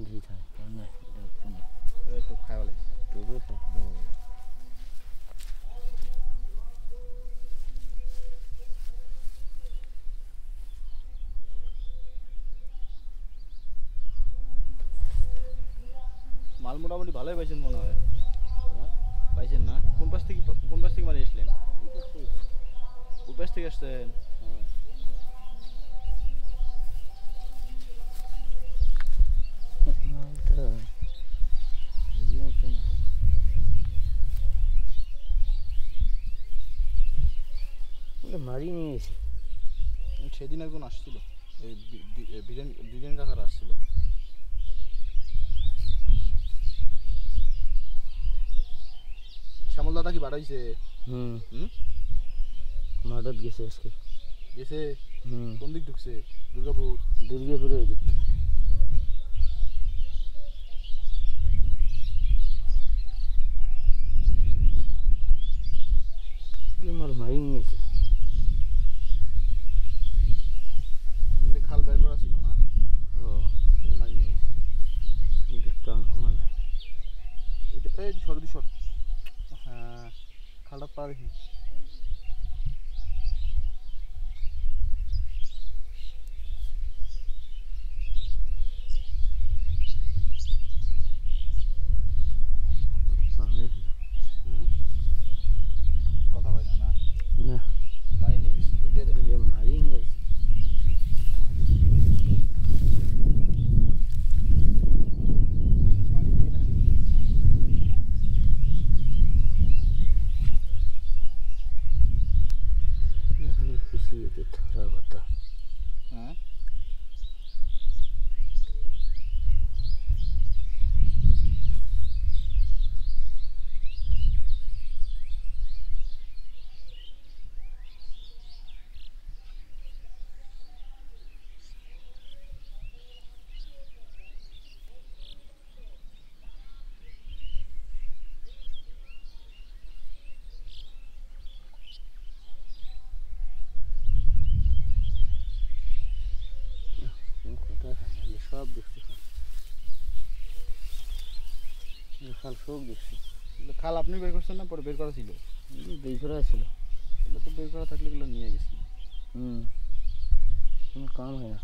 জি থাক না এটা একটু খাওয়া লাগে টুবে খাওয়া মাল মোটামুটি ভালোই পাইছেন মনে হয় পাইছেন না কোন পাশ থেকে মারি আসলেন ওই পাশ থেকে আসছেন মারি নিয়ে গেছি সেদিন একজন আসছিল এই বীরেন কাকার আসছিল শ্যামল দাদা কি বাড়াইছে মাঠত গেছে আজকে গেছে কোন দিক ঢুকছে দুর্গাপুরে ওই দিক মাল মারি নিয়েছে খাল বের করা ছিল না মারি নিয়ে দেখতাম হওয়া না এই সরদি সর হ্যাঁ খালটা পা দেখি কথা পাই না না মারি নিয়ে মারি নিয়েছে खुशी है थोड़ा बता हाँ সব দেখছি খাল সব দেখছি খাল আপনি বের করছেন না পরে বের করা ছিল বের করা ছিল এগুলো তো বের করা থাকলে এগুলো নিয়ে গেছি কোনো কাম হয় না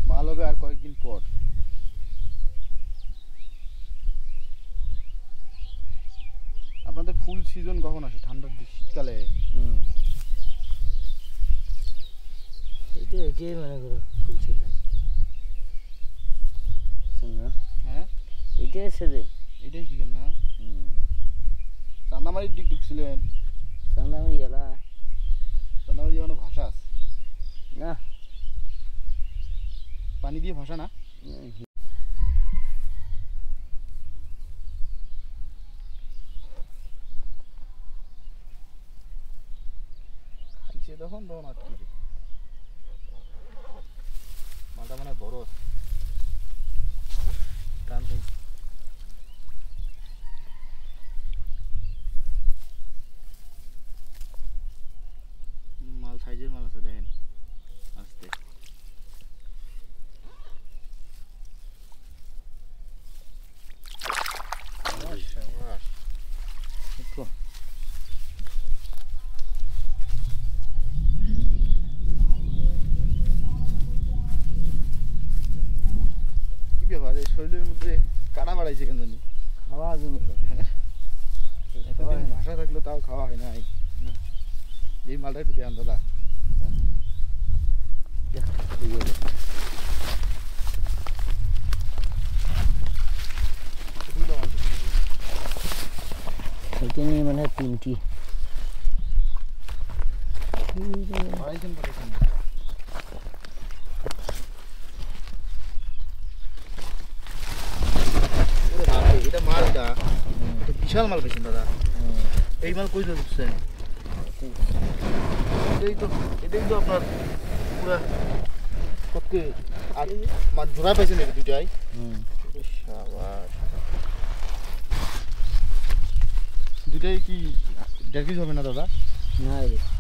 মাল হবে আর কয়েকদিন পর আপনাদের ফুল সিজন কখন আসে ঠান্ডার শীতকালে এটাই মনে করো ফুল সিজন না হ্যাঁ এটাই সিজন এটাই সিজন না চান্দামারির দিক ঢুকছিলেন চান্দামারি এলা চান্দামারি এখনো ভাষা আছে না পানি দিয়ে ভাষা না খাইছে তখন আটকে মালটা মানে বড় টান খাইছে মাল সাইজের মাল আছে দেখেন আস্তে কি ব্যাপার এই শরীরের মধ্যে কাটা বাড়াইছে কেন জানি খাওয়া জমি এতদিন ভাষা থাকলো তাও খাওয়া হয় নাই এই মালটা একটু দেখান দাদা এখানে মানে তিনটি এটা মালটা বিশাল মাল পেয়েছেন দাদা এই মাল কই ঢুকছেন এটাই তো আপনার পুরা কত আর মাছ জোড়া পাইছেন এটা দুটাই দুইটাই কি 1.5 কেজি হবে না দাদা? না রে